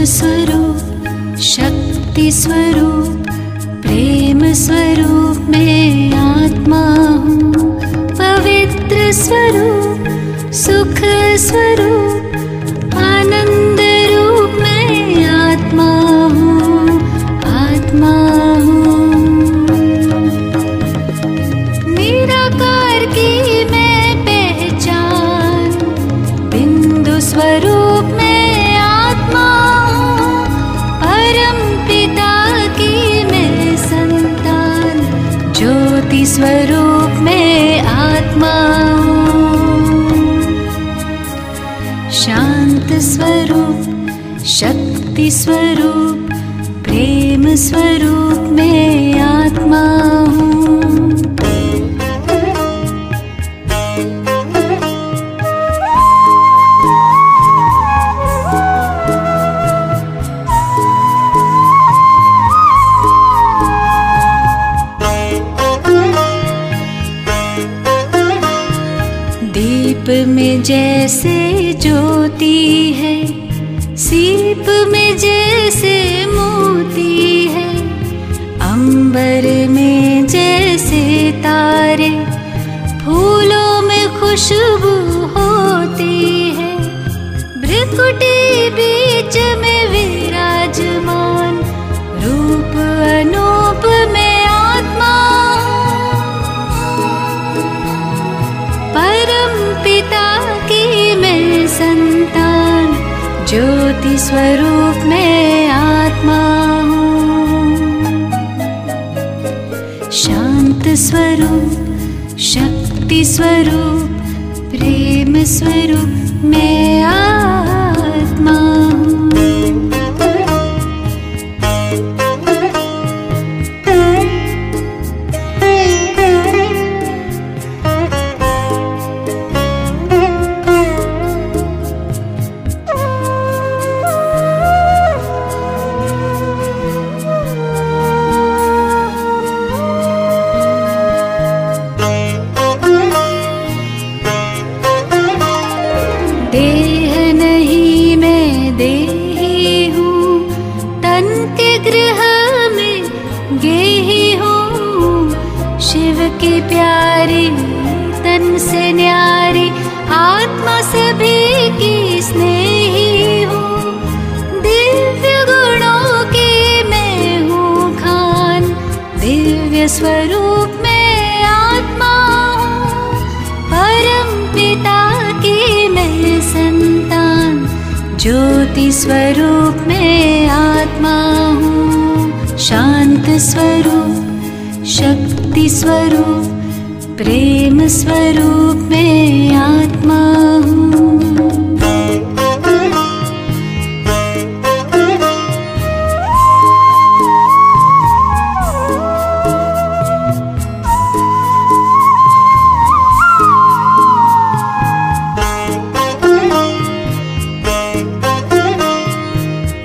स्वरूप शक्ति स्वरूप प्रेम स्वरूप मैं आत्मा हूँ। पवित्र स्वरूप सुख स्वरूप आनंद रूप मैं आत्मा हूँ, आत्मा हूँ। निराकार की मैं पहचान बिंदु स्वरूप में स्वरूप में आत्मा हूँ। शांत स्वरूप शक्ति स्वरूप प्रेम स्वरूप में आत्मा हूँ। दीप में जैसे ज्योति है, सीप में जैसे मोती है, अंबर में जैसे तारे, फूलों में खुशबू होती है। भ्रिकुटी बीच में विराजमान रूप अनूप में आत्मा। पिता की मैं संतान ज्योति स्वरूप में आत्मा हूँ। शांत स्वरूप शक्ति स्वरूप प्रेम स्वरूप मैं आत्मा हूँ। देह नहीं मैं देही हूँ, तन के गृह में गेही हूँ। शिव की प्यारी तन से न्यारी आत्मा सभी की स्नेही हूँ। दिव्य गुणों की मैं हूँ खान दिव्य स्वरूप में आत्मा हूँ। परम पिता की मैं संतान ज्योति स्वरूप में आत्मा हूँ। शांत स्वरूप शक्ति स्वरूप प्रेम स्वरूप में आत्मा हूँ।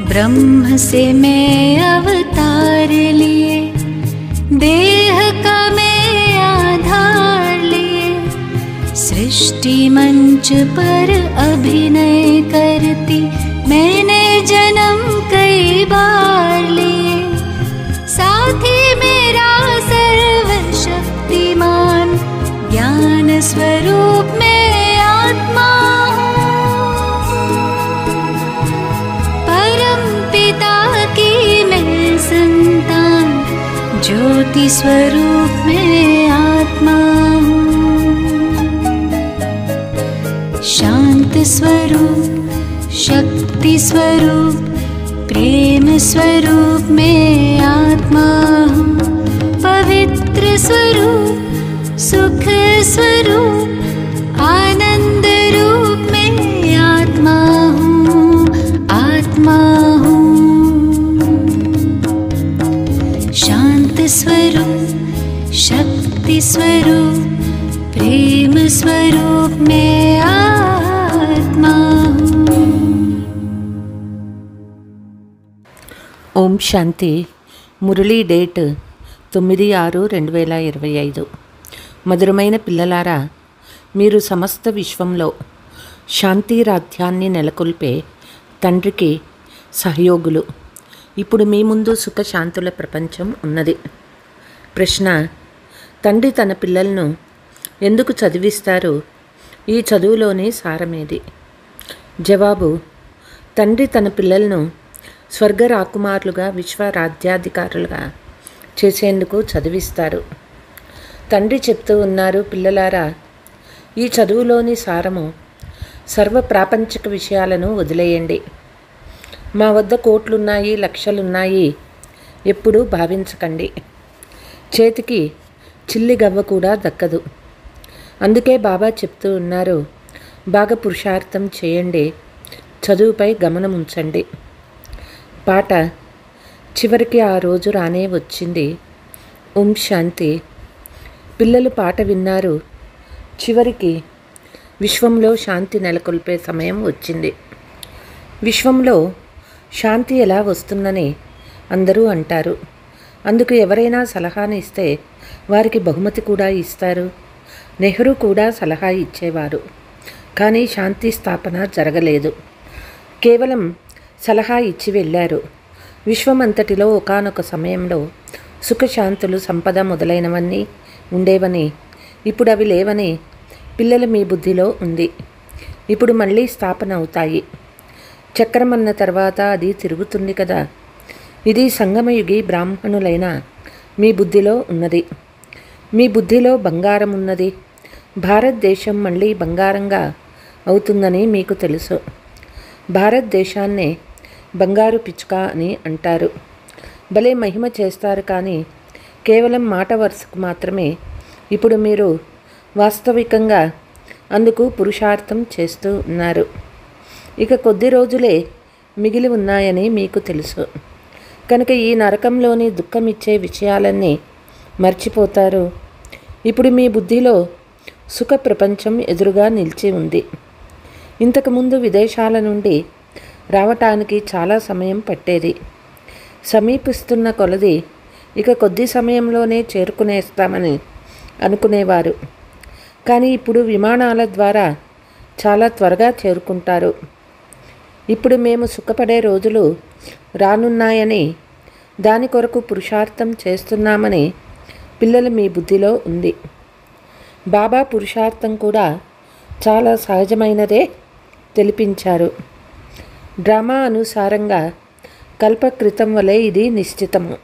ब्रह्म से मैं अवतार लिए, देह का मैं आधार लिए। सृष्टि मंच पर अभिनय करती मैंने जन्म कई बार लिए। साथी मेरा सर्वशक्तिमान ज्ञान स्वरूप में आत्मा हूँ। की मैं संतान ज्योति स्वरूप में आत्मा हूँ। शांत स्वरूप शक्ति स्वरूप प्रेम स्वरूप में आत्मा हूँ। पवित्र स्वरूप सुख स्वरूप आनंद रूप में आत्मा हूँ, आत्मा हूँ। शांत स्वरूप, शक्ति स्वरूप, प्रेम स्वरूप में आत्मा हूँ। ఓం శాంతి. మురళీ డేట్ 9/6/2025. మధురమైన పిల్లలారా, మీరు సమస్త విశ్వంలో శాంతి రాజ్యాన్ని నెలకొల్పే తండ్రికి సహయోగులు. ఇప్పుడు మీ ముందు సుఖశాంతుల ప్రపంచం ఉన్నది. ప్రశ్న: తండ్రి తన పిల్లలను ఎందుకు చదివిస్తారు? ఈ చదువులోని సారమేది? జవాబు: తండ్రి తన పిల్లలను స్వర్గ రాకుమారులుగా, విశ్వ రాజ్యాధికారులుగా చేసేందుకు చదివిస్తారు. తండ్రి చెప్తూ ఉన్నారు, పిల్లలారా, ఈ చదువులోని సారము సర్వ ప్రాపంచిక విషయాలను వదిలేయండి. మా వద్ద కోట్లున్నాయి, లక్షలున్నాయి ఎప్పుడూ భావించకండి. చేతికి చిల్లి గవ్వ కూడా దక్కదు. అందుకే బాబా చెప్తూ ఉన్నారు, బాగా పురుషార్థం చేయండి, చదువుపై గమనం ఉంచండి. పాట చివరికి ఆ రోజు రానే వచ్చింది. ఓం శాంతి. పిల్లలు పాట విన్నారు. చివరికి విశ్వంలో శాంతి నెలకొల్పే సమయం వచ్చింది. విశ్వంలో శాంతి ఎలా వస్తుందని అందరూ అంటారు. అందుకు ఎవరైనా సలహాని ఇస్తే వారికి బహుమతి కూడా ఇస్తారు. నెహ్రూ కూడా సలహా ఇచ్చేవారు. కానీ శాంతి స్థాపన జరగలేదు. కేవలం సలహా ఇచ్చి వెళ్ళారు. విశ్వమంతటిలో ఒకానొక సమయంలో సుఖశాంతులు, సంపద మొదలైనవన్నీ ఉండేవని, ఇప్పుడు అవి లేవని పిల్లలు మీ బుద్ధిలో ఉంది. ఇప్పుడు మళ్ళీ స్థాపన అవుతాయి. చక్రం అన్న తర్వాత అది తిరుగుతుంది కదా. ఇది సంగమయుగి బ్రాహ్మణులైన మీ బుద్ధిలో ఉన్నది. మీ బుద్ధిలో బంగారం ఉన్నది. భారతదేశం మళ్ళీ బంగారంగా అవుతుందని మీకు తెలుసు. భారతదేశాన్నే బంగారు పిచ్చుక అని అంటారు. భలే మహిమ చేస్తారు, కానీ కేవలం మాట వరుసకు మాత్రమే. ఇప్పుడు మీరు వాస్తవికంగా అందుకు పురుషార్థం చేస్తూ ఉన్నారు. ఇక కొద్ది రోజులే మిగిలి ఉన్నాయని మీకు తెలుసు. కనుక ఈ నరకంలోని దుఃఖమిచ్చే విషయాలన్నీ మర్చిపోతారు. ఇప్పుడు మీ బుద్ధిలో సుఖ ప్రపంచం ఎదురుగా నిలిచి ఉంది. ఇంతకుముందు విదేశాల నుండి రావటానికి చాలా సమయం పట్టేది. సమీపిస్తున్న కొలది ఇక కొద్ది సమయంలోనే చేరుకునేస్తామని అనుకునేవారు. కానీ ఇప్పుడు విమానాల ద్వారా చాలా త్వరగా చేరుకుంటారు. ఇప్పుడు మేము సుఖపడే రోజులు రానున్నాయని, దాని కొరకు పురుషార్థం చేస్తున్నామని పిల్లలు మీ బుద్ధిలో ఉంది. బాబా పురుషార్థం కూడా చాలా సహజమైనదే తెలిపించారు. డ్రామా అనుసారంగా కల్పకృతం వలె ఇది నిశ్చితము.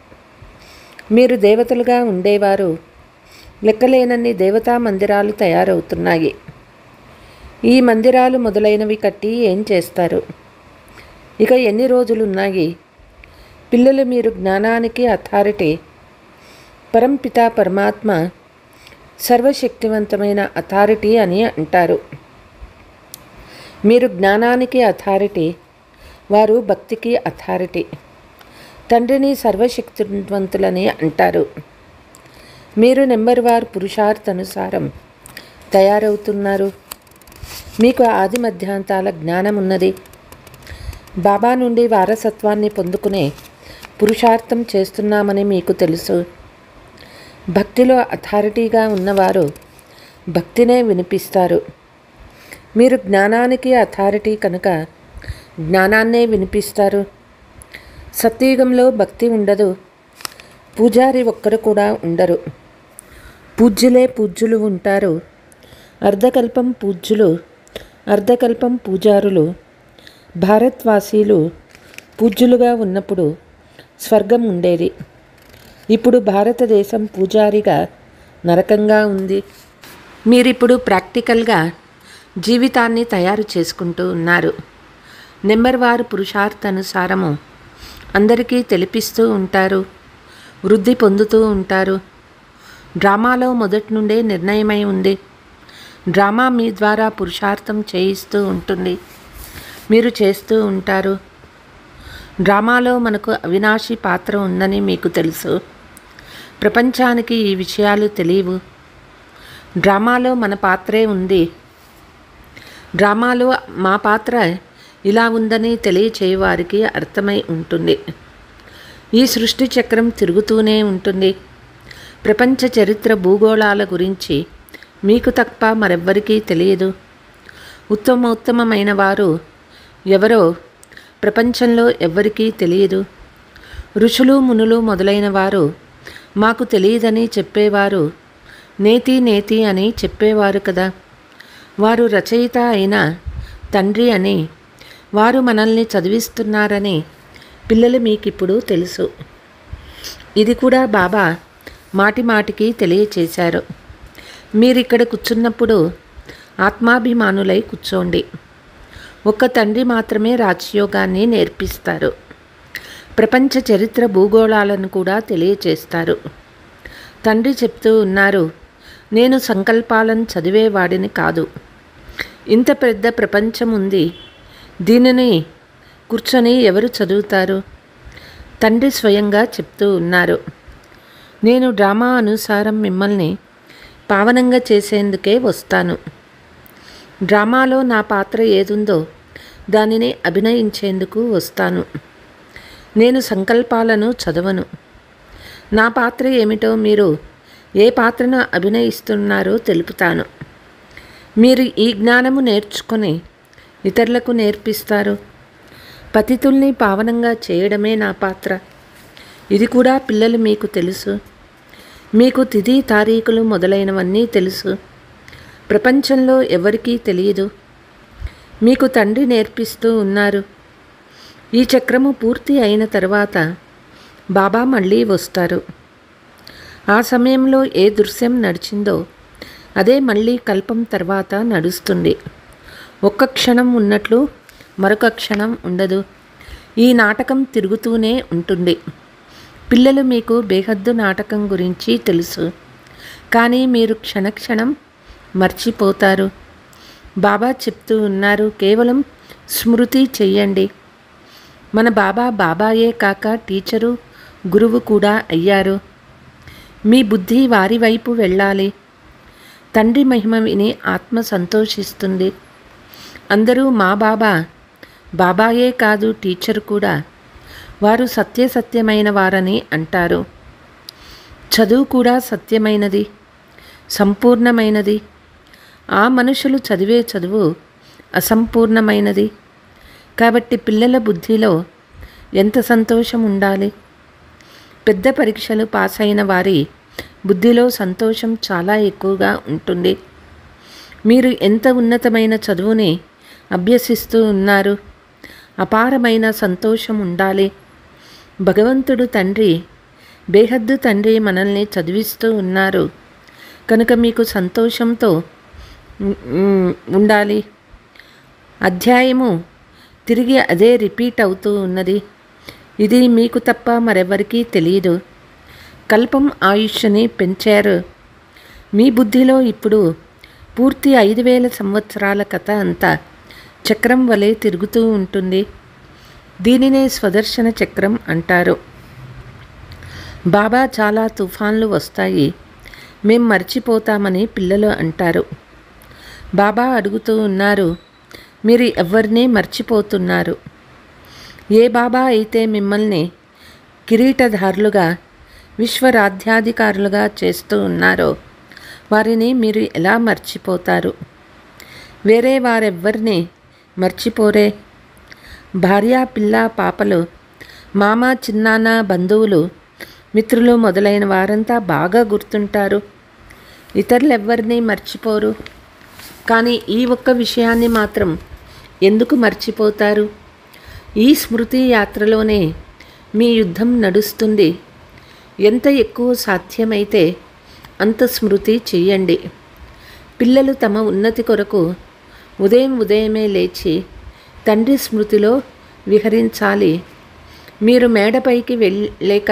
మీరు దేవతలుగా ఉండేవారు. లెక్కలేనన్ని దేవతా మందిరాలు తయారవుతున్నాయి. ఈ మందిరాలు మొదలైనవి కట్టి ఏం చేస్తారు? ఇక ఎన్ని రోజులున్నాయి? పిల్లలు, మీరు జ్ఞానానికి అథారిటీ. పరంపిత పరమాత్మ సర్వశక్తివంతమైన అథారిటీ అని అంటారు. మీరు జ్ఞానానికి అథారిటీ, వారు భక్తికి అథారిటీ. తండ్రిని సర్వశక్తివంతులని అంటారు. మీరు నెంబర్ వార్ పురుషార్థానుసారం తయారవుతున్నారు. మీకు ఆది మధ్యాంతాల జ్ఞానం ఉన్నది. బాబా నుండి వారసత్వాన్ని పొందుకునే పురుషార్థం చేస్తున్నామని మీకు తెలుసు. భక్తిలో అథారిటీగా ఉన్నవారు భక్తినే వినిపిస్తారు. మీరు జ్ఞానానికి అథారిటీ కనుక జ్ఞానాన్నే వినిపిస్తారు. సత్యయుగంలో భక్తి ఉండదు. పూజారి ఒక్కరు కూడా ఉండరు. పూజ్యులే పూజ్యులు ఉంటారు. అర్ధకల్పం పూజ్యులు, అర్ధకల్పం పూజారులు. భారత్వాసీలు పూజ్యులుగా ఉన్నప్పుడు స్వర్గం ఉండేది. ఇప్పుడు భారతదేశం పూజారిగా నరకంగా ఉంది. మీరిప్పుడు ప్రాక్టికల్గా జీవితాన్ని తయారు చేసుకుంటూ ఉన్నారు. నెంబర్ వారు పురుషార్థానుసారము అందరికీ తెలిపిస్తూ ఉంటారు. వృద్ధి పొందుతూ ఉంటారు. డ్రామాలో మొదటి నుండే నిర్ణయమై ఉంది. డ్రామా మీ ద్వారా పురుషార్థం చేయిస్తూ ఉంటుంది, మీరు చేస్తూ ఉంటారు. డ్రామాలో మనకు అవినాశి పాత్ర ఉందని మీకు తెలుసు. ప్రపంచానికి ఈ విషయాలు తెలియవు. డ్రామాలో మన పాత్రే ఉంది. డ్రామాలో మా పాత్ర ఇలా ఉందని తెలియచేయవారికి అర్థమై ఉంటుంది. ఈ సృష్టి చక్రం తిరుగుతూనే ఉంటుంది. ప్రపంచ చరిత్ర భూగోళాల గురించి మీకు తప్ప మరెవ్వరికీ తెలియదు. ఉత్తమోత్తమైన వారు ఎవరో ప్రపంచంలో ఎవ్వరికీ తెలియదు. ఋషులు మునులు మొదలైన వారు మాకు తెలియదని చెప్పేవారు నేతి నేతి అని చెప్పేవారు కదా. వారు రచయిత అయిన తండ్రి అని, వారు మనల్ని చదివిస్తున్నారని పిల్లలు మీకిప్పుడు తెలుసు. ఇది కూడా బాబా మాటి మాటికి తెలియచేశారు. మీరిక్కడ కూర్చున్నప్పుడు ఆత్మాభిమానులై కూర్చోండి. ఒక్క తండ్రి మాత్రమే రాజయోగాన్ని నేర్పిస్తారు. ప్రపంచ చరిత్ర భూగోళాలను కూడా తెలియచేస్తారు. తండ్రి చెప్తూ ఉన్నారు, నేను సంకల్పాలను చదివేవాడిని కాదు. ఇంత పెద్ద ప్రపంచం ఉంది, దీనిని కూర్చొని ఎవరు చదువుతారు? తండ్రి స్వయంగా చెప్తూ ఉన్నారు, నేను డ్రామా అనుసారం మిమ్మల్ని పావనంగా చేసేందుకే వస్తాను. డ్రామాలో నా పాత్ర ఏదుందో దానిని అభినయించేందుకు వస్తాను. నేను సంకల్పాలను చదవను. నా పాత్ర ఏమిటో, మీరు ఏ పాత్రను అభినయిస్తున్నారో తెలుపుతాను. మీరు ఈ జ్ఞానము నేర్చుకొని ఇతరులకు నేర్పిస్తారు. పతితుల్ని పావనంగా చేయడమే నా పాత్ర. ఇది కూడా పిల్లలు మీకు తెలుసు. మీకు తిథి తారీఖులు మొదలైనవన్నీ తెలుసు. ప్రపంచంలో ఎవరికీ తెలియదు. మీకు తండ్రి నేర్పిస్తూ ఉన్నారు. ఈ చక్రము పూర్తి అయిన తర్వాత బాబా మళ్ళీ వస్తారు. ఆ సమయంలో ఏ దృశ్యం నడిచిందో అదే మళ్ళీ కల్పం తర్వాత నడుస్తుంది. ఒక్క క్షణం ఉన్నట్లు మరొక క్షణం ఉండదు. ఈ నాటకం తిరుగుతూనే ఉంటుంది. పిల్లలు మీకు బేహద్దు నాటకం గురించి తెలుసు, కానీ మీరు క్షణక్షణం మర్చిపోతారు. బాబా చెప్తూ ఉన్నారు, కేవలం స్మృతి చెయ్యండి. మన బాబా బాబాయే కాక టీచరు, గురువు కూడా అయ్యారు. మీ బుద్ధి వారి వైపు వెళ్ళాలి. తండ్రి మహిమ విని ఆత్మ సంతోషిస్తుంది. అందరూ మా బాబా, బాబాయే కాదు టీచర్ కూడా, వారు సత్యమైన వారని అంటారు. చదువు కూడా సత్యమైనది, సంపూర్ణమైనది. ఆ మనుషులు చదివే చదువు అసంపూర్ణమైనది. కాబట్టి పిల్లల బుద్ధిలో ఎంత సంతోషం ఉండాలి. పెద్ద పరీక్షలు పాస్ అయిన వారి బుద్ధిలో సంతోషం చాలా ఎక్కువగా ఉంటుంది. మీరు ఎంత ఉన్నతమైన చదువుని అభ్యసిస్తూ ఉన్నారు. అపారమైన సంతోషం ఉండాలి. భగవంతుడు తండ్రి, బేహద్దు తండ్రి మనల్ని చదివిస్తూ ఉన్నారు కనుక మీకు సంతోషంతో ఉండాలి. అధ్యాయము తిరిగి అదే రిపీట్ అవుతూ ఉన్నది. ఇది మీకు తప్ప మరెవరికీ తెలియదు. కల్పం ఆయుష్ని పెంచారు. మీ బుద్ధిలో ఇప్పుడు పూర్తి 5000 సంవత్సరాల కథ అంతా చక్రం వలె తిరుగుతూ ఉంటుంది. దీనినే స్వదర్శన చక్రం అంటారు. బాబా చాలా తుఫాన్లు వస్తాయి, మేం మర్చిపోతామని పిల్లలు అంటారు. బాబా అడుగుతూ ఉన్నారు, మీరు ఎవరిని మర్చిపోతున్నారు? ఏ బాబా అయితే మిమ్మల్ని కిరీటధారులుగా, విశ్వరాధ్యాధికారులుగా చేస్తూ ఉన్నారో వారిని మీరు ఎలా మర్చిపోతారు? వేరే వారెవ్వరిని మర్చిపోరే. భార్య, పిల్ల, పాపలు, మామ, చిన్నాన్న, బంధువులు, మిత్రులు మొదలైన వారంతా బాగా గుర్తుంటారు. ఇతరులెవ్వరినీ మర్చిపోరు. కానీ ఈ ఒక్క విషయాన్ని మాత్రం ఎందుకు మర్చిపోతారు? ఈ స్మృతి యాత్రలోనే మీ యుద్ధం నడుస్తుంది. ఎంత ఎక్కువ సాధ్యమైతే అంత స్మృతి చెయ్యండి. పిల్లలు తమ ఉన్నతి కొరకు ఉదయమే లేచి తండ్రి స్మృతిలో విహరించాలి. మీరు మేడపైకి లేక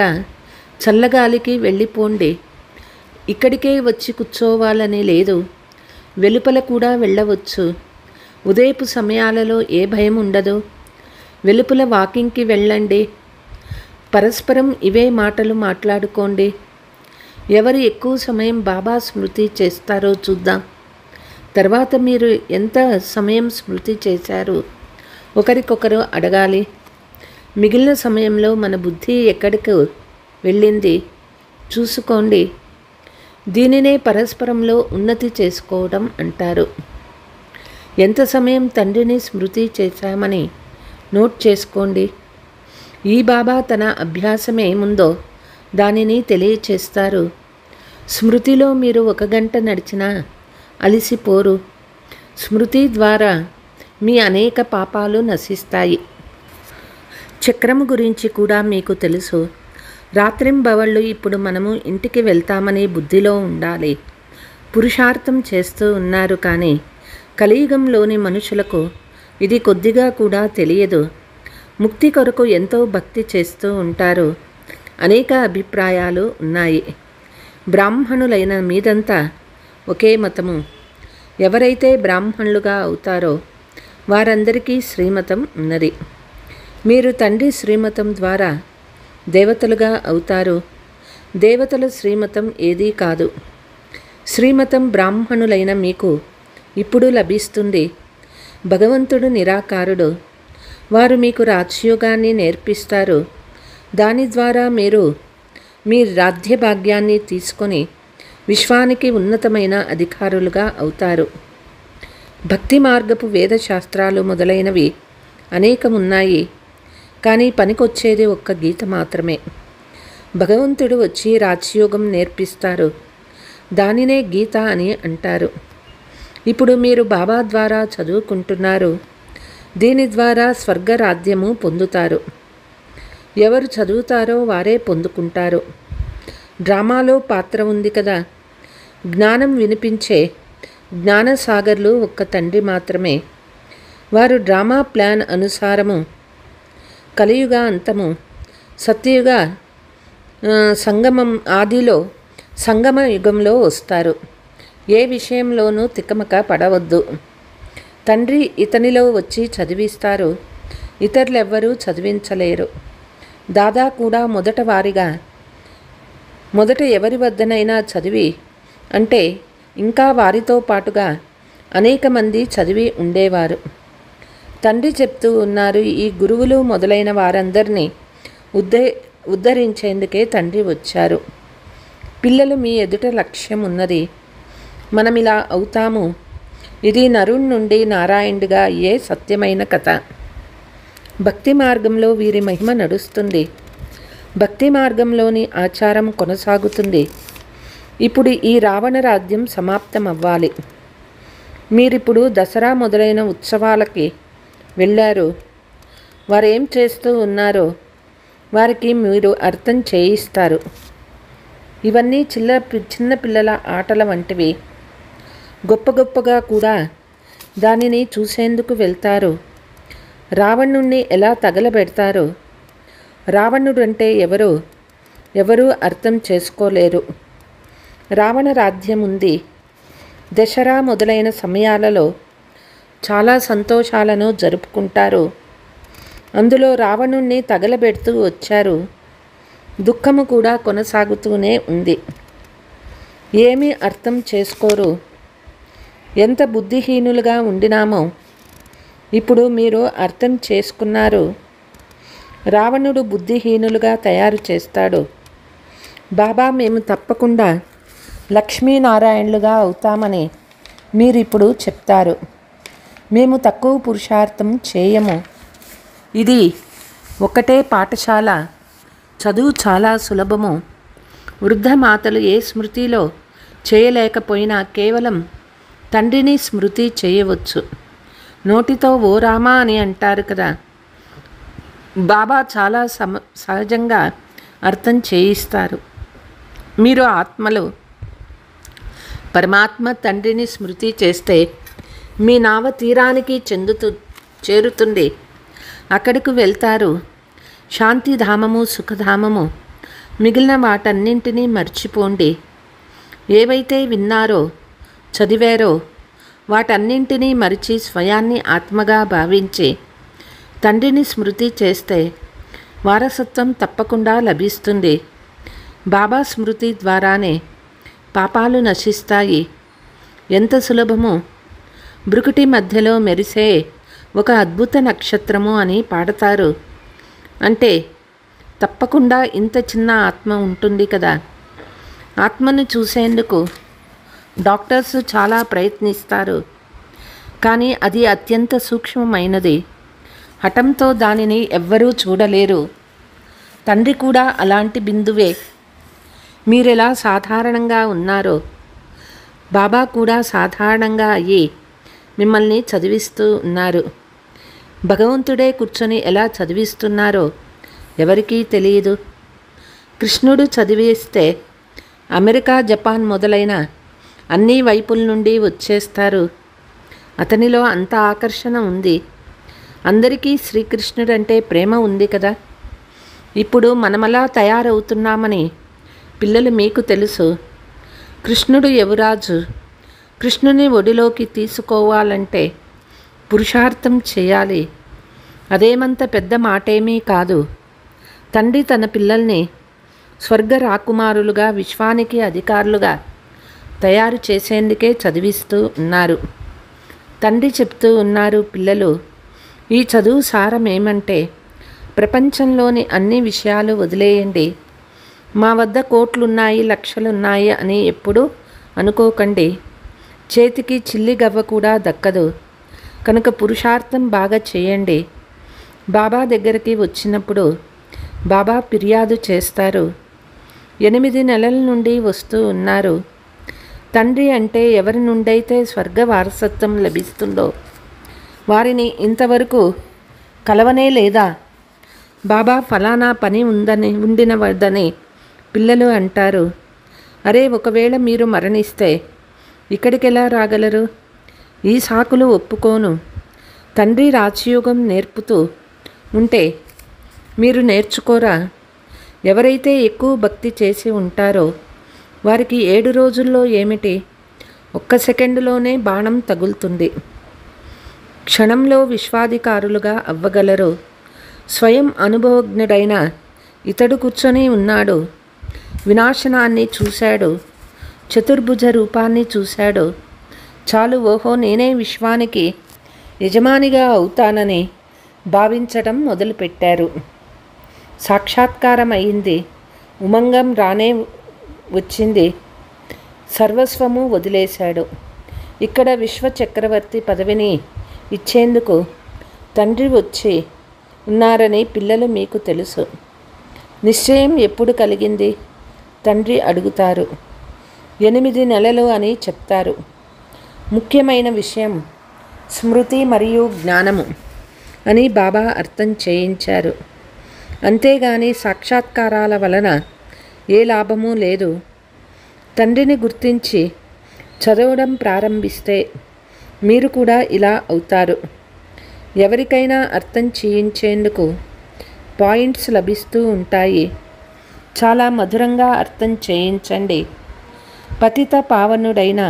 చల్లగాలికి వెళ్ళిపోండి. ఇక్కడికే వచ్చి కూర్చోవాలని లేదు, వెలుపల కూడా వెళ్ళవచ్చు. ఉదయపు సమయాలలో ఏ భయం ఉండదు. వెలుపల వాకింగ్కి వెళ్ళండి. పరస్పరం ఇవే మాటలు మాట్లాడుకోండి. ఎవరు ఎక్కువ సమయం బాబా స్మృతి చేస్తారో చూద్దాం. తర్వాత మీరు ఎంత సమయం స్మృతి చేశారు ఒకరికొకరు అడగాలి. మిగిలిన సమయంలో మన బుద్ధి ఎక్కడికి వెళ్ళింది చూసుకోండి. దీనినే పరస్పరంలో ఉన్నతి చేసుకోవడం అంటారు. ఎంత సమయం తండ్రిని స్మృతి చేశామని నోట్ చేసుకోండి. ఈ బాబా తన అభ్యాసం ఏముందో దానిని తెలియచేస్తారు. స్మృతిలో మీరు 1 గంట నడిచినా అలిసిపోరు. స్మృతి ద్వారా మీ అనేక పాపాలు నశిస్తాయి. చక్రము గురించి కూడా మీకు తెలుసు. రాత్రింబవళ్ళు ఇప్పుడు మనము ఇంటికి వెళ్తామని బుద్ధిలో ఉండాలి. పురుషార్థం చేస్తూ ఉన్నారు, కానీ కలియుగంలోని మనుషులకు ఇది కొద్దిగా కూడా తెలియదు. ముక్తి కొరకు ఎంతో భక్తి చేస్తూ ఉంటారు. అనేక అభిప్రాయాలు ఉన్నాయి. బ్రాహ్మణులైన మీదంతా ఒకే మతము. ఎవరైతే బ్రాహ్మణులుగా అవుతారో వారందరికీ శ్రీమతం ఉన్నది. మీరు తండ్రి శ్రీమతం ద్వారా దేవతలుగా అవుతారు. దేవతల శ్రీమతం ఏదీ కాదు. శ్రీమతం బ్రాహ్మణులైన మీకు ఇప్పుడు లభిస్తుంది. భగవంతుడు నిరాకారుడు. వారు మీకు రాజ్యోగాన్ని నేర్పిస్తారు. దాని ద్వారా మీరు మీ రాజ్య భాగ్యాన్ని తీసుకొని విశ్వానికి ఉన్నతమైన అధికారులుగా అవుతారు. భక్తి మార్గపు వేదశాస్త్రాలు మొదలైనవి అనేకమున్నాయి, కానీ పనికొచ్చేది ఒక్క గీత మాత్రమే. భగవంతుడు వచ్చి రాజ్యోగం నేర్పిస్తారు. దానినే గీత అని అంటారు. ఇప్పుడు మీరు బాబా ద్వారా చదువుకుంటున్నారు. దీని ద్వారా స్వర్గరాజ్యము పొందుతారు. ఎవరు చదువుతారో వారే పొందుకుంటారు. డ్రామాలో పాత్ర ఉంది కదా. జ్ఞానం వినిపించే జ్ఞానసాగర్లు ఒక్క తండ్రి మాత్రమే. వారు డ్రామా ప్లాన్ అనుసారము కలియుగ అంతము, సత్యయుగ సంగమం ఆదిలో సంగమ యుగంలో వస్తారు. ఏ విషయంలోనూ తికమక పడవద్దు. తండ్రి ఇతనిలో వచ్చి చదివిస్తారు. ఇతరులెవ్వరూ చదివించలేరు. దాదా కూడా మొదట ఎవరి వద్దనైనా చదివి అంటే ఇంకా వారితో పాటుగా అనేక మంది చదివి ఉండేవారు. తండ్రి చెప్తూ ఉన్నారు, ఈ గురువులు మొదలైన వారందరినీ ఉద్ధరించేందుకే తండ్రి వచ్చారు. పిల్లలు మీ ఎదుట లక్ష్యం ఉన్నది. మనమిలా అవుతాము. ఇది నరుణ్ నుండి నారాయణుడిగా అయ్యే సత్యమైన కథ. భక్తి మార్గంలో వీరి మహిమ నడుస్తుంది. భక్తి మార్గంలోని ఆచారం కొనసాగుతుంది. ఇప్పుడు ఈ రావణ రాజ్యం సమాప్తం అవ్వాలి. మీరిప్పుడు దసరా మొదలైన ఉత్సవాలకి వెళ్ళారు. వారేం చేస్తూ ఉన్నారో వారికి మీరు అర్థం చేయిస్తారు. ఇవన్నీ చిన్న పిల్లల ఆటల వంటివి. గొప్పగా కూడా దానిని చూసేందుకు వెళ్తారు. రావణుణ్ణి ఎలా తగలబెడతారో, రావణుడు అంటే ఎవరూ అర్థం చేసుకోలేరు. రావణ రాజ్యం ఉంది. దసరా మొదలైన సమయాలలో చాలా సంతోషాలను జరుపుకుంటారు. అందులో రావణుణ్ణి తగలబెడుతూ వచ్చారు. దుఃఖము కూడా కొనసాగుతూనే ఉంది. ఏమీ అర్థం చేసుకోరు. ఎంత బుద్ధిహీనులుగా ఉండినామో ఇప్పుడు మీరు అర్థం చేసుకున్నారు. రావణుడు బుద్ధిహీనులుగా తయారు చేస్తాడు. బాబా మేము తప్పకుండా లక్ష్మీనారాయణులుగా అవుతామని మీరిప్పుడు చెప్తారు. మేము తక్కువ పురుషార్థం చేయము. ఇది ఒకటే పాఠశాల. చదువు చాలా సులభము. వృద్ధ మాతలు ఏ స్మృతిలో చేయలేకపోయినా కేవలం తండ్రిని స్మృతి చేయవచ్చు. నోటితో ఓ రామా అని అంటారు కదా. బాబా చాలా సహజంగా అర్థం చేయిస్తారు. మీరు ఆత్మలు పరమాత్మ తండ్రిని స్మృతి చేస్తే మీ నావ తీరానికి చేరుతుంది. అక్కడికి వెళ్తారు. శాంతిధామము, సుఖధామము, మిగిలిన వాటన్నింటినీ మర్చిపోండి. ఏవైతే విన్నారో చదివారో వాటన్నింటినీ మరిచి స్వయాన్ని ఆత్మగా భావించి తండ్రిని స్మృతి చేస్తే వారసత్వం తప్పకుండా లభిస్తుంది. బాబా స్మృతి ద్వారానే పాపాలు నశిస్తాయి. ఎంత సులభమో! బ్రుకుటి మధ్యలో మెరిసే ఒక అద్భుత నక్షత్రము అని పాడతారు. అంటే తప్పకుండా ఇంత చిన్న ఆత్మ ఉంటుంది కదా. ఆత్మను చూసేందుకు డాక్టర్స్ చాలా ప్రయత్నిస్తారు, కానీ అది అత్యంత సూక్ష్మమైనది. హఠంతో దానిని ఎవ్వరూ చూడలేరు. తండ్రి కూడా అలాంటి బిందువే. మీరెలా సాధారణంగా ఉన్నారో బాబా కూడా సాధారణంగా అయ్యి మిమ్మల్ని చదివిస్తూ ఉన్నారు. భగవంతుడే కూర్చొని ఎలా చదివిస్తున్నారో ఎవరికీ తెలియదు. కృష్ణుడు చదివిస్తే అమెరికా, జపాన్ మొదలైన అన్ని వైపుల నుండి వచ్చేస్తారు. అతనిలో అంత ఆకర్షణ ఉంది. అందరికీ శ్రీకృష్ణుడంటే ప్రేమ ఉంది కదా. ఇప్పుడు మనమలా తయారవుతున్నామని పిల్లలు మీకు తెలుసు. కృష్ణుడు యువరాజు. కృష్ణుని ఒడిలోకి తీసుకోవాలంటే పురుషార్థం చేయాలి. అదేమంత పెద్ద మాటేమీ కాదు. తండ్రి తన పిల్లల్ని స్వర్గ రాకుమారులుగా, విశ్వానికి అధికారులుగా తయారు చేసేందుకే చదివిస్తూ ఉన్నారు. తండ్రి చెప్తూ ఉన్నారు, పిల్లలు, ఈ చదువు సారం ఏమంటే ప్రపంచంలోని అన్ని విషయాలు వదిలేయండి. మా వద్ద కోట్లున్నాయి, లక్షలున్నాయి అని ఎప్పుడూ అనుకోకండి. చేతికి చిల్లి గవ్వ కూడా దక్కదు. కనుక పురుషార్థం బాగా చేయండి. బాబా దగ్గరికి వచ్చినప్పుడు బాబా ఫిర్యాదు చేస్తారు. 8 నెలల నుండి వస్తూ ఉన్నారు. తండ్రి అంటే ఎవరి నుండైతే స్వర్గ వారసత్వం లభిస్తుందో వారిని ఇంతవరకు కలవనే లేదా. బాబా ఫలానా పని ఉండినవద్దని పిల్లలు అంటారు. అరే, ఒకవేళ మీరు మరణిస్తే ఇక్కడికెలా రాగలరు? ఈ సాకులు ఒప్పుకోను. తండ్రి రాజయోగం నేర్పుతూ ఉంటే మీరు నేర్చుకోరా? ఎవరైతే ఎక్కువ భక్తి చేసి ఉంటారో వారికి 7 రోజుల్లో ఏమిటి, 1 సెకండులోనే బాణం తగులుతుంది. క్షణంలో విశ్వాధికారులుగా అవ్వగలరు. స్వయం అనుభవజ్ఞుడైన ఇతడు కూర్చొని ఉన్నాడు. వినాశనాన్ని చూశాడు, చతుర్భుజ రూపాన్ని చూశాడు. చాలు, ఓహో, నేనే విశ్వానికి యజమానిగా అవుతానని భావించటం మొదలుపెట్టారు. సాక్షాత్కారం అయింది. ఉమంగం రానే వచ్చింది. సర్వస్వము వదిలేశాడు. ఇక్కడ విశ్వచక్రవర్తి పదవిని ఇచ్చేందుకు తండ్రి వచ్చి ఉన్నారని పిల్లలు మీకు తెలుసు. నిశ్చయం ఎప్పుడు కలిగింది? తండ్రి అడుగుతారు. 8 నెలలు అని చెప్తారు. ముఖ్యమైన విషయం స్మృతి మరియు జ్ఞానము అని బాబా అర్థం చేయించారు. అంతేగాని సాక్షాత్కారాల వలన ఏ లాభమూ లేదు. తండ్రిని గుర్తించి చదవడం ప్రారంభిస్తే మీరు కూడా ఇలా అవుతారు. ఎవరికైనా అర్థం చేయించేందుకు పాయింట్స్ లభిస్తూ ఉంటాయి. చాలా మధురంగా అర్థం చేయించండి. పతిత పావనుడైన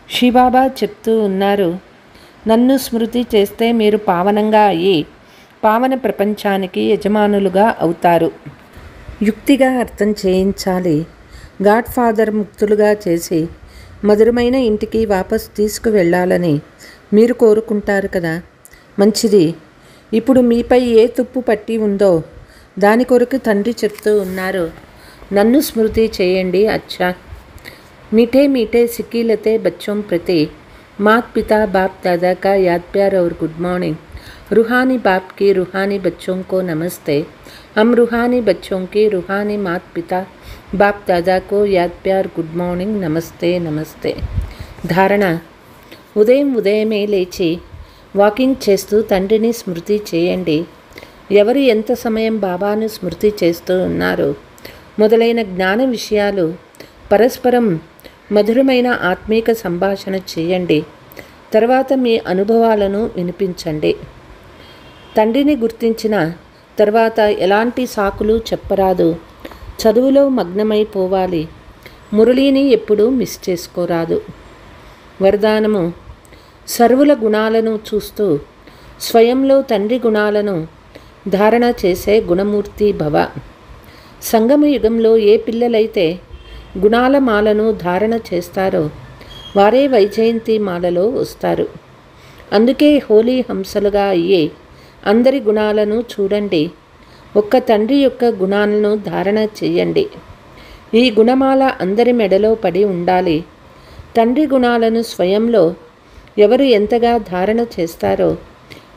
శివబాబా చెప్తూ ఉన్నారు, నన్ను స్మృతి చేస్తే మీరు పావనంగా అయ్యి పావన ప్రపంచానికి యజమానులుగా అవుతారు. యుక్తిగా అర్థం చేయించాలి. గాడ్ ఫాదర్ ముక్తులుగా చేసి మధురమైన ఇంటికి వాపసు తీసుకువెళ్ళాలని మీరు కోరుకుంటారు కదా. మంచిది. ఇప్పుడు మీపై ఏ తుప్పు పట్టి ఉందో దాని కొరకు తండ్రి చెప్తూ ఉన్నారు, నన్ను స్మృతి చేయండి. అచ్చా, मीठे मीठे सिक्कीलते बच्चों प्रति मात पिता बाप दादा का याद प्यार और गुड मॉर्निंग. रूहानी बाप की रूहानी बच्चों को नमस्ते. हम रूहानी बच्चों की रूहानी मात पिता बाप दादा को याद प्यार गुड मॉर्निंग नमस्ते नमस्ते. ధారణ: ఉదయమే లేచి వాకింగ్ చేస్తూ తండ్రిని స్మృతి చేయండి. ఎవరు ఎంత సమయం బాబాను స్మృతి చేస్తూ ఉన్నారు మొదలైన జ్ఞాన విషయాలు పరస్పరం మధురమైన ఆత్మీక సంభాషణ చేయండి. తర్వాత మీ అనుభవాలను వినిపించండి. తండ్రిని గుర్తించిన తర్వాత ఎలాంటి సాకులు చెప్పరాదు. చదువులో మగ్నమైపోవాలి. మురళిని ఎప్పుడూ మిస్ చేసుకోరాదు. వరదానము: సర్వుల గుణాలను చూస్తూ స్వయంలో తండ్రి గుణాలను ధారణ చేసే గుణమూర్తి భవ. సంగమ యుగంలో ఏ పిల్లలైతే గుణాల మాలను ధారణ చేస్తారో వారే వైజయంతి మాలలో వస్తారు. అందుకే హోలీ హంసలుగా అయ్యే అందరి గుణాలను చూడండి. ఒక్క తండ్రి యొక్క గుణాలను ధారణ చెయ్యండి. ఈ గుణమాల అందరి మెడలో పడి ఉండాలి. తండ్రి గుణాలను స్వయంలో ఎవరు ఎంతగా ధారణ చేస్తారో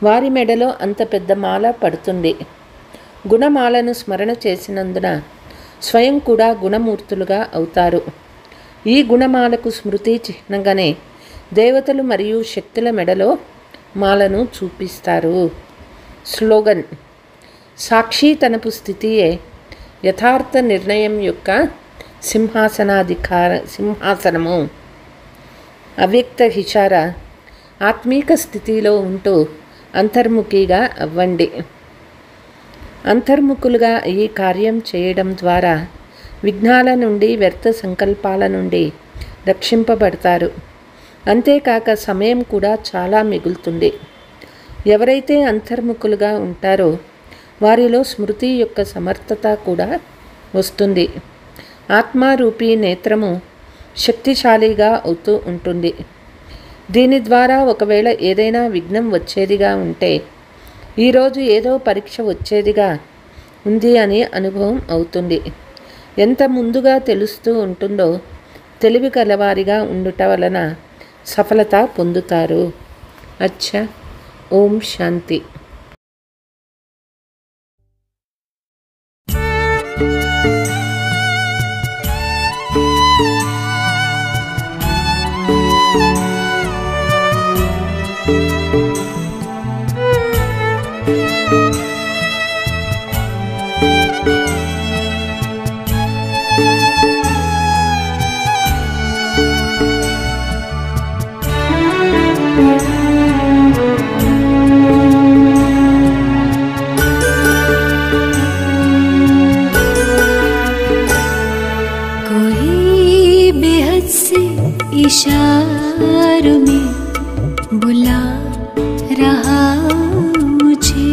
వారి మెడలో అంత పెద్ద మాల పడుతుంది. గుణమాలను స్మరణ చేసినందున స్వయం కూడా గుణమూర్తులుగా అవుతారు. ఈ గుణమాలకు స్మృతి చిహ్నంగానే దేవతలు మరియు శక్తుల మెడలో మాలను చూపిస్తారు. స్లోగన్: సాక్షితనపు స్థితియే యథార్థ నిర్ణయం యొక్క సింహాసనము. అవ్యక్త హిషారా: ఆత్మీక స్థితిలో ఉంటూ అంతర్ముఖిగా అవ్వండి. అంతర్ముఖులుగా ఈ కార్యం చేయడం ద్వారా విఘ్నాల నుండి, వ్యర్థ సంకల్పాల నుండి రక్షింపబడతారు. అంతేకాక సమయం కూడా చాలా మిగులుతుంది. ఎవరైతే అంతర్ముఖులుగా ఉంటారో వారిలో స్మృతి యొక్క సమర్థత కూడా వస్తుంది. ఆత్మారూపీ నేత్రము శక్తిశాలిగా అవుతూ ఉంటుంది. దీని ద్వారా ఒకవేళ ఏదైనా విఘ్నం వచ్చేదిగా ఉంటే ఈరోజు ఏదో పరీక్ష వచ్చేదిగా ఉంది అని అనుభవం అవుతుంది. ఎంత ముందుగా తెలుస్తూ ఉంటుందో తెలివి కలవారిగా ఉండుట వలన సఫలత పొందుతారు. అచ్చా. ఓం శాంతి. इशारों में बुला रहा मुझे,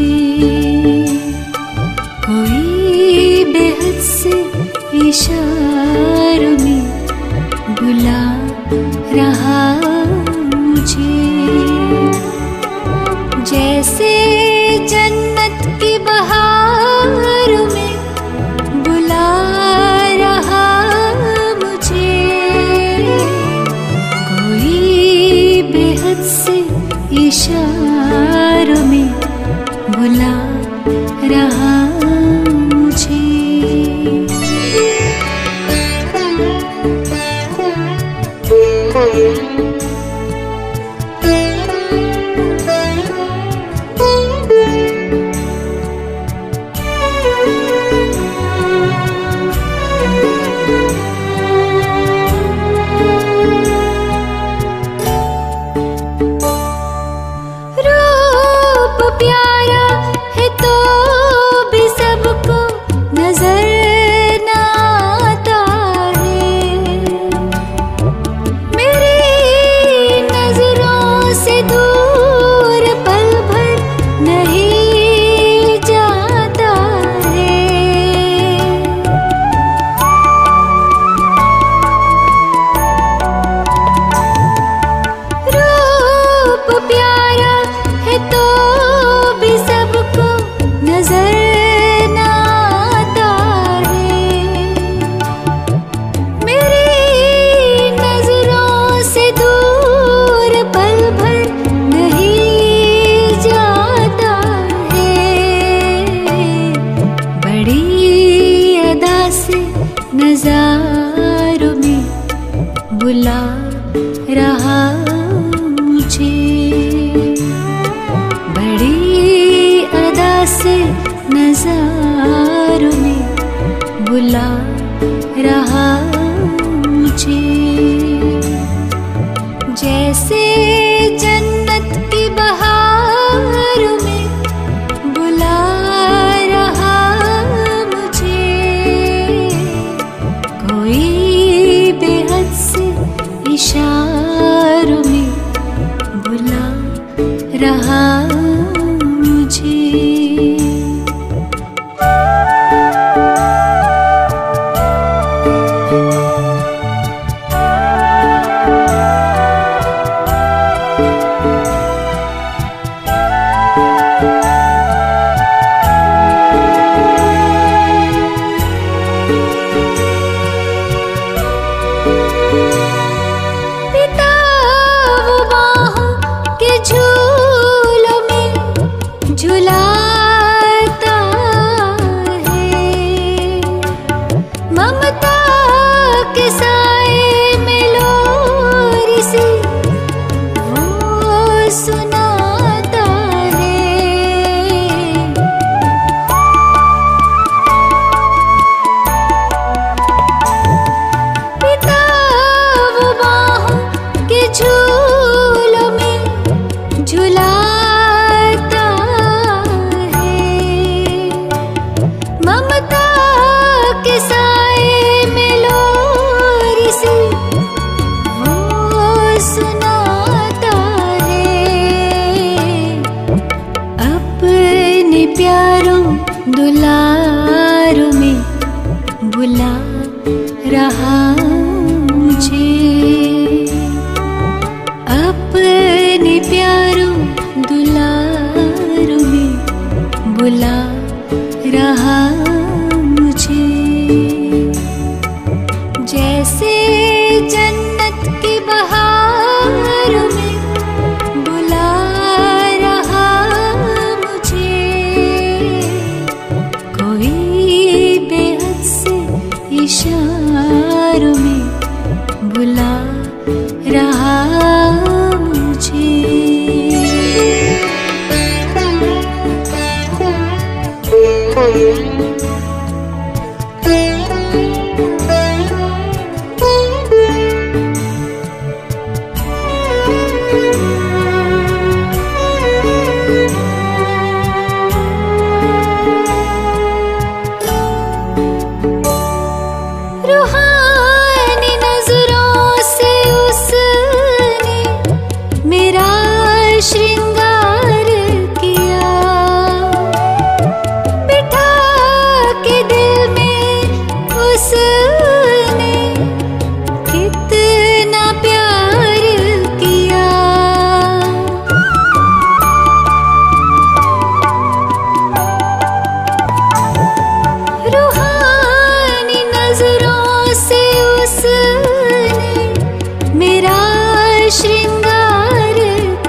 कोई बेहद से इशारों में बुला रहा मुझे। जैसे जन्नत की बहारों में बुला रहा मुझे, कोई बेहद से इशारों में बुला रहा मुझे। प्यारा है तो भी सबको नजर न आता है, मेरी नजरों से दूर पल भर नहीं जाता है। रूप प्यारा है तो भी सबको नजर न आता है, मेरी नजरों से दूर पल भर नहीं जाता है। बड़ी अदा से नजारों में बुला रहा मुझे, बड़ी अदा से नजारों में बुला रहा मुझे। जैसे जन्नत की बहारों में बुला रहा मुझे, कोई अपने प्यारों दुलारों में बुला रहा मुझे। जैसे जन्नत की बहारों में बुला रहा मुझे कोई बेहद से इशारों में बुला रहा मुझे। रूहानी नजरों से उसने मेरा श्रृंगार किया, बिठा के दिल में उसने कितना प्यार किया। रूहानी नजरों से उसने मेरा श्रृंगार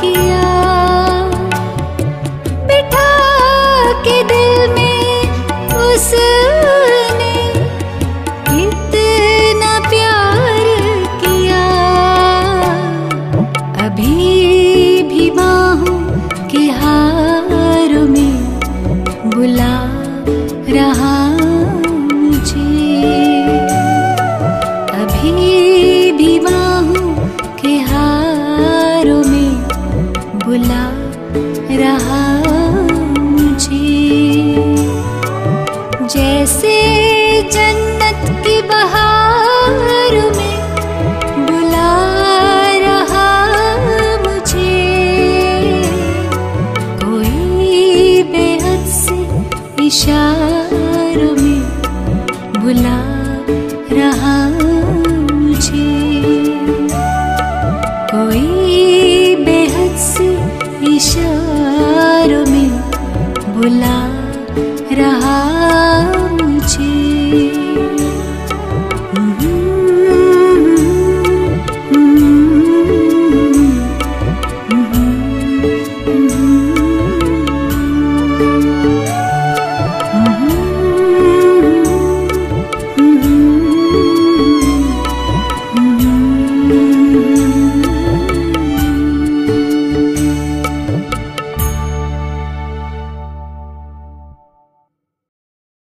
किया, बिठा के दिल में उसने कितना प्यार किया। अभी भी बाहों के हाथ